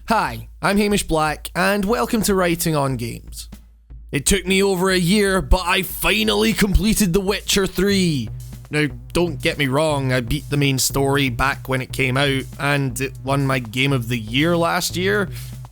Hi, I'm Hamish Black, and welcome to Writing on Games. It took me over a year, but I finally completed The Witcher 3. Now, don't get me wrong, I beat the main story back when it came out, and it won my Game of the Year last year,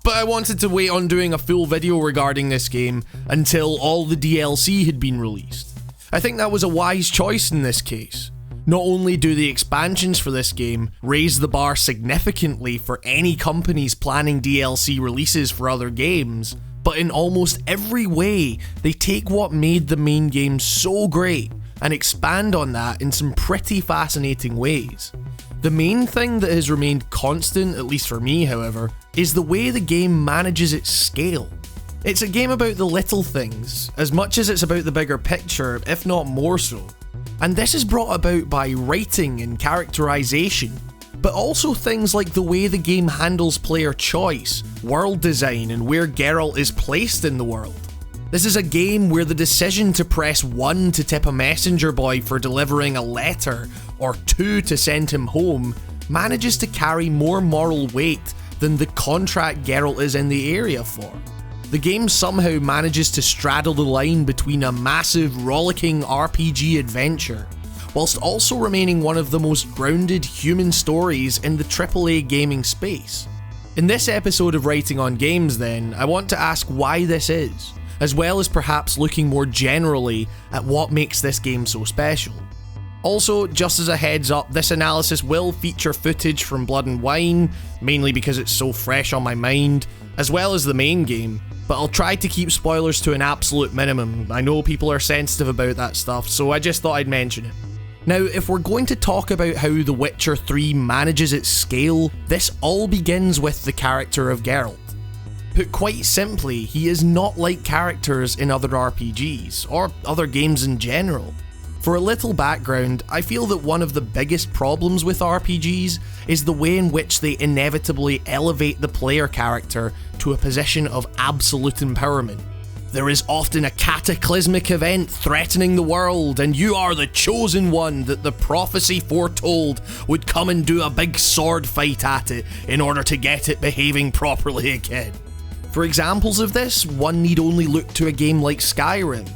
but I wanted to wait on doing a full video regarding this game until all the DLC had been released. I think that was a wise choice in this case. Not only do the expansions for this game raise the bar significantly for any companies planning DLC releases for other games, but in almost every way, they take what made the main game so great and expand on that in some pretty fascinating ways. The main thing that has remained constant, at least for me however, is the way the game manages its scale. It's a game about the little things, as much as it's about the bigger picture, if not more so. And this is brought about by writing and characterization, but also things like the way the game handles player choice, world design, and where Geralt is placed in the world. This is a game where the decision to press 1 to tip a messenger boy for delivering a letter, or 2 to send him home, manages to carry more moral weight than the contract Geralt is in the area for. The game somehow manages to straddle the line between a massive, rollicking RPG adventure, whilst also remaining one of the most grounded human stories in the AAA gaming space. In this episode of Writing on Games then, I want to ask why this is, as well as perhaps looking more generally at what makes this game so special. Also, just as a heads up, this analysis will feature footage from Blood and Wine, mainly because it's so fresh on my mind, as well as the main game, but I'll try to keep spoilers to an absolute minimum. I know people are sensitive about that stuff, so I just thought I'd mention it. Now, if we're going to talk about how The Witcher 3 manages its scale, this all begins with the character of Geralt. Put quite simply, he is not like characters in other RPGs, or other games in general. For a little background, I feel that one of the biggest problems with RPGs is the way in which they inevitably elevate the player character to a position of absolute empowerment. There is often a cataclysmic event threatening the world, and you are the chosen one that the prophecy foretold would come and do a big sword fight at it in order to get it behaving properly again. For examples of this, one need only look to a game like Skyrim,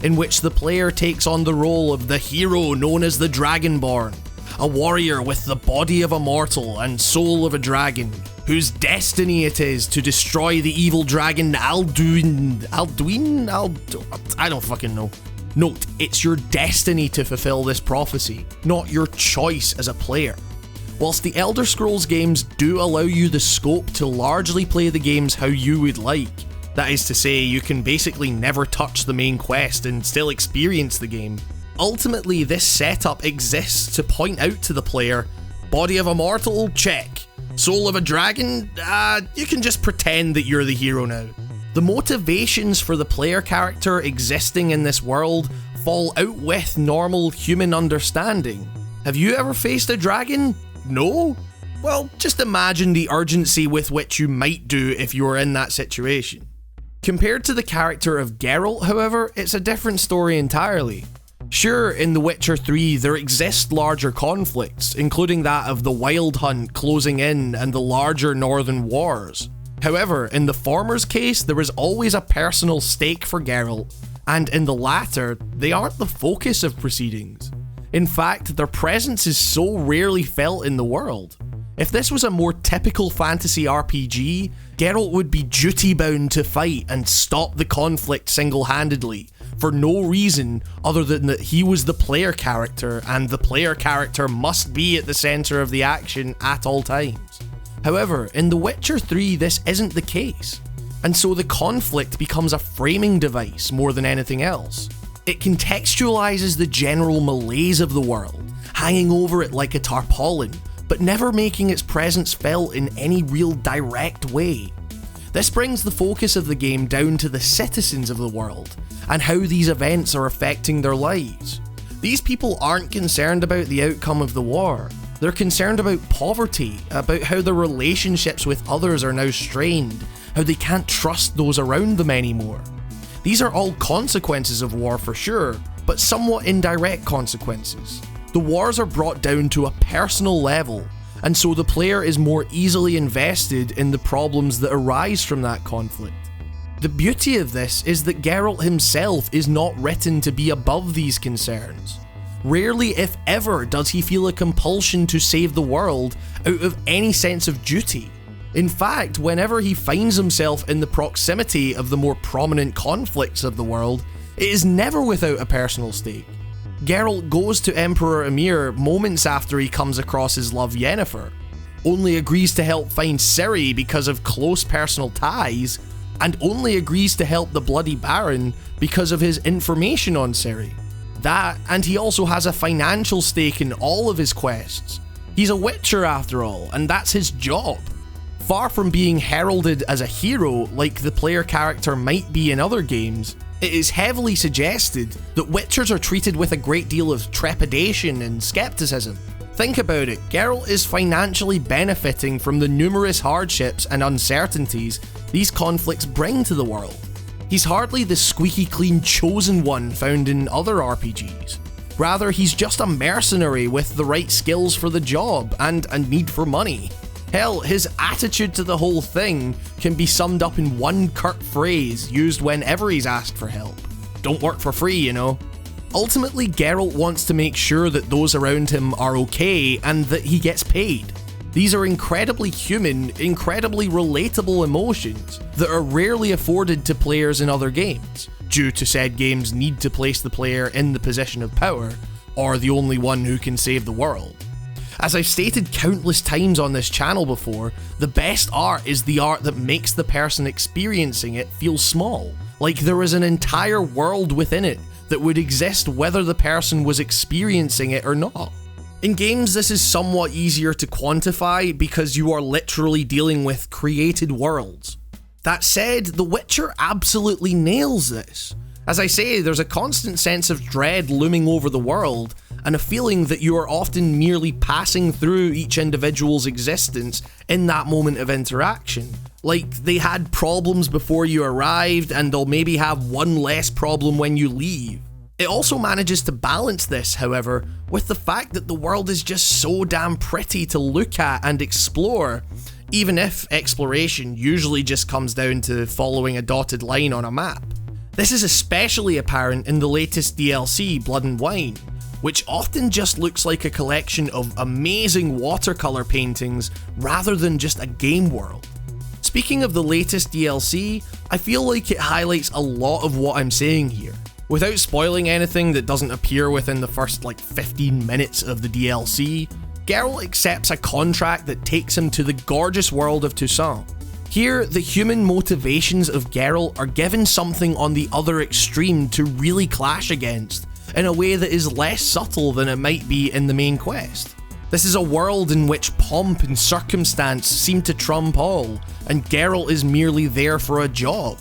in which the player takes on the role of the hero known as the Dragonborn, a warrior with the body of a mortal and soul of a dragon, whose destiny it is to destroy the evil dragon Alduin, I don't fucking know. Note, it's your destiny to fulfill this prophecy, not your choice as a player. Whilst the Elder Scrolls games do allow you the scope to largely play the games how you would like, that is to say, you can basically never touch the main quest and still experience the game. Ultimately, this setup exists to point out to the player, body of a mortal? Check. Soul of a dragon? You can just pretend that you're the hero now. The motivations for the player character existing in this world fall out with normal human understanding. Have you ever faced a dragon? No? Well, just imagine the urgency with which you might do if you were in that situation. Compared to the character of Geralt, however, it's a different story entirely. Sure, in The Witcher 3 there exist larger conflicts, including that of the Wild Hunt closing in and the larger Northern Wars. However, in the former's case, there is always a personal stake for Geralt, and in the latter, they aren't the focus of proceedings. In fact, their presence is so rarely felt in the world. If this was a more typical fantasy RPG, Geralt would be duty-bound to fight and stop the conflict single-handedly, for no reason other than that he was the player character, and the player character must be at the centre of the action at all times. However, in The Witcher 3 this isn't the case, and so the conflict becomes a framing device more than anything else. It contextualises the general malaise of the world, hanging over it like a tarpaulin, but never making its presence felt in any real direct way. This brings the focus of the game down to the citizens of the world, and how these events are affecting their lives. These people aren't concerned about the outcome of the war, they're concerned about poverty, about how their relationships with others are now strained, how they can't trust those around them anymore. These are all consequences of war for sure, but somewhat indirect consequences. The wars are brought down to a personal level, and so the player is more easily invested in the problems that arise from that conflict. The beauty of this is that Geralt himself is not written to be above these concerns. Rarely, if ever, does he feel a compulsion to save the world out of any sense of duty. In fact, whenever he finds himself in the proximity of the more prominent conflicts of the world, it is never without a personal stake. Geralt goes to Emperor Emhyr moments after he comes across his love Yennefer, only agrees to help find Ciri because of close personal ties, and only agrees to help the Bloody Baron because of his information on Ciri. That, and he also has a financial stake in all of his quests. He's a Witcher after all, and that's his job. Far from being heralded as a hero like the player character might be in other games, it is heavily suggested that Witchers are treated with a great deal of trepidation and skepticism. Think about it, Geralt is financially benefiting from the numerous hardships and uncertainties these conflicts bring to the world. He's hardly the squeaky clean chosen one found in other RPGs. Rather, he's just a mercenary with the right skills for the job and a need for money. Hell, his attitude to the whole thing can be summed up in one curt phrase used whenever he's asked for help. Don't work for free, you know. Ultimately, Geralt wants to make sure that those around him are okay and that he gets paid. These are incredibly human, incredibly relatable emotions that are rarely afforded to players in other games, due to said games need to place the player in the position of power, or the only one who can save the world. As I've stated countless times on this channel before, the best art is the art that makes the person experiencing it feel small, like there is an entire world within it that would exist whether the person was experiencing it or not. In games, this is somewhat easier to quantify because you are literally dealing with created worlds. That said, The Witcher absolutely nails this. As I say, there's a constant sense of dread looming over the world, and a feeling that you are often merely passing through each individual's existence in that moment of interaction. Like, they had problems before you arrived, and they'll maybe have one less problem when you leave. It also manages to balance this, however, with the fact that the world is just so damn pretty to look at and explore, even if exploration usually just comes down to following a dotted line on a map. This is especially apparent in the latest DLC, Blood and Wine, which often just looks like a collection of amazing watercolour paintings rather than just a game world. Speaking of the latest DLC, I feel like it highlights a lot of what I'm saying here. Without spoiling anything that doesn't appear within the first 15 minutes of the DLC, Geralt accepts a contract that takes him to the gorgeous world of Toussaint. Here, the human motivations of Geralt are given something on the other extreme to really clash against, in a way that is less subtle than it might be in the main quest. This is a world in which pomp and circumstance seem to trump all, and Geralt is merely there for a job.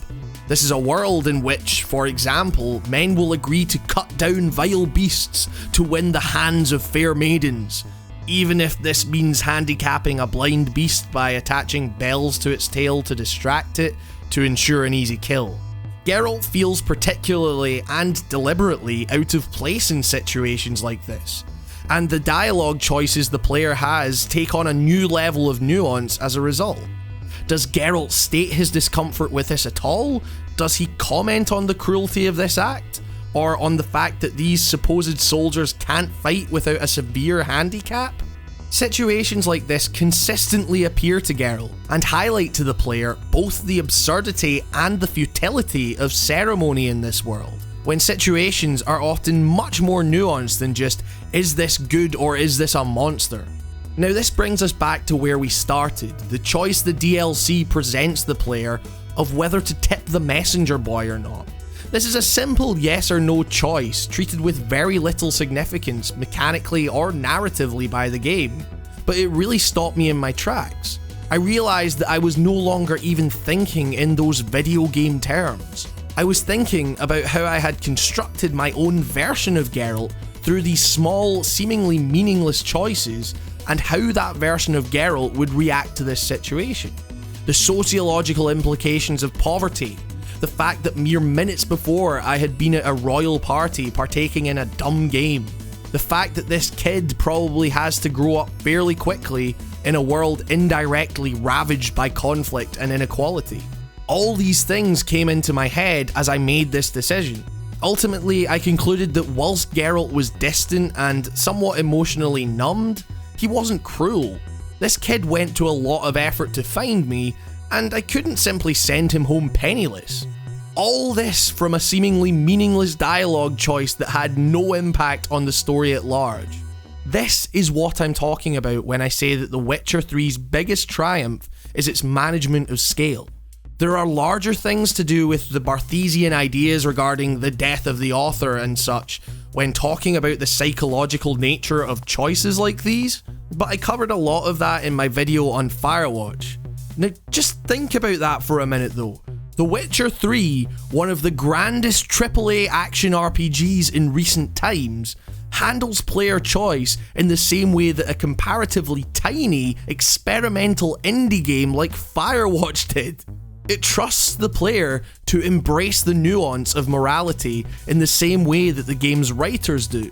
This is a world in which, for example, men will agree to cut down vile beasts to win the hands of fair maidens, even if this means handicapping a blind beast by attaching bells to its tail to distract it to ensure an easy kill. Geralt feels particularly and deliberately out of place in situations like this, and the dialogue choices the player has take on a new level of nuance as a result. Does Geralt state his discomfort with this at all? Does he comment on the cruelty of this act? Or on the fact that these supposed soldiers can't fight without a severe handicap? Situations like this consistently appear to Geralt, and highlight to the player both the absurdity and the futility of ceremony in this world, when situations are often much more nuanced than just, is this good or is this a monster? Now this brings us back to where we started, the choice the DLC presents the player of whether to tip the messenger boy or not. This is a simple yes or no choice, treated with very little significance mechanically or narratively by the game, but it really stopped me in my tracks. I realised that I was no longer even thinking in those video game terms. I was thinking about how I had constructed my own version of Geralt through these small, seemingly meaningless choices, and how that version of Geralt would react to this situation. The sociological implications of poverty, the fact that mere minutes before I had been at a royal party partaking in a dumb game, the fact that this kid probably has to grow up fairly quickly in a world indirectly ravaged by conflict and inequality. All these things came into my head as I made this decision. Ultimately, I concluded that whilst Geralt was distant and somewhat emotionally numbed, he wasn't cruel. This kid went to a lot of effort to find me, and I couldn't simply send him home penniless. All this from a seemingly meaningless dialogue choice that had no impact on the story at large. This is what I'm talking about when I say that The Witcher 3's biggest triumph is its management of scale. There are larger things to do with the Barthesian ideas regarding the death of the author and such when talking about the psychological nature of choices like these, but I covered a lot of that in my video on Firewatch. Now just think about that for a minute though. The Witcher 3, one of the grandest AAA action RPGs in recent times, handles player choice in the same way that a comparatively tiny, experimental indie game like Firewatch did. It trusts the player to embrace the nuance of morality in the same way that the game's writers do.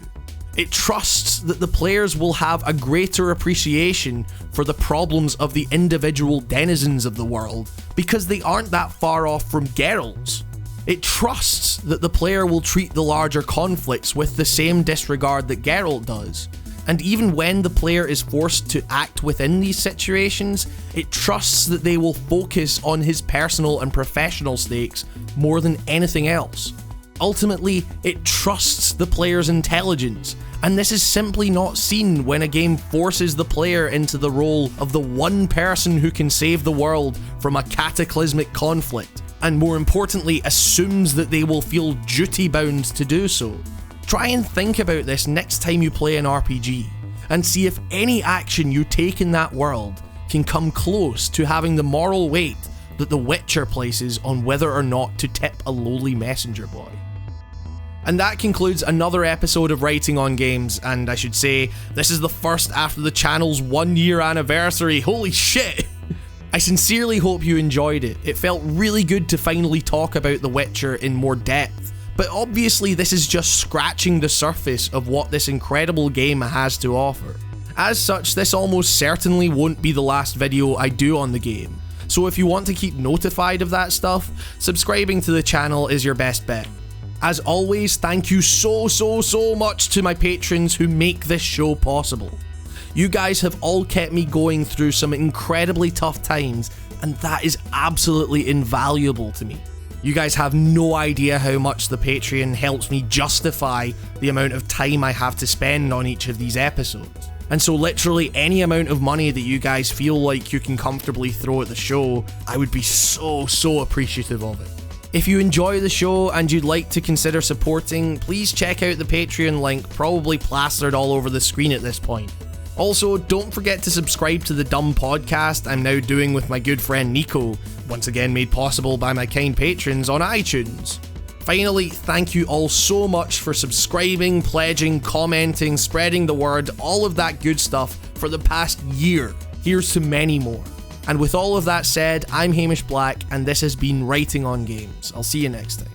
It trusts that the players will have a greater appreciation for the problems of the individual denizens of the world because they aren't that far off from Geralt's. It trusts that the player will treat the larger conflicts with the same disregard that Geralt does. And even when the player is forced to act within these situations, it trusts that they will focus on his personal and professional stakes more than anything else. Ultimately, it trusts the player's intelligence, and this is simply not seen when a game forces the player into the role of the one person who can save the world from a cataclysmic conflict, and more importantly, assumes that they will feel duty-bound to do so. Try and think about this next time you play an RPG, and see if any action you take in that world can come close to having the moral weight that The Witcher places on whether or not to tip a lowly messenger boy. And that concludes another episode of Writing on Games, and I should say, this is the first after the channel's 1 year anniversary. Holy shit! I sincerely hope you enjoyed it. It felt really good to finally talk about The Witcher in more depth. But obviously this is just scratching the surface of what this incredible game has to offer. As such, this almost certainly won't be the last video I do on the game, so if you want to keep notified of that stuff, subscribing to the channel is your best bet. As always, thank you so much to my patrons who make this show possible. You guys have all kept me going through some incredibly tough times, and that is absolutely invaluable to me. You guys have no idea how much the Patreon helps me justify the amount of time I have to spend on each of these episodes. And so literally any amount of money that you guys feel like you can comfortably throw at the show, I would be so appreciative of it. If you enjoy the show and you'd like to consider supporting, please check out the Patreon link, probably plastered all over the screen at this point. Also, don't forget to subscribe to the dumb podcast I'm now doing with my good friend Nico, once again made possible by my kind patrons on iTunes. Finally, thank you all so much for subscribing, pledging, commenting, spreading the word, all of that good stuff for the past year. Here's to many more. And with all of that said, I'm Hamish Black, and this has been Writing on Games. I'll see you next time.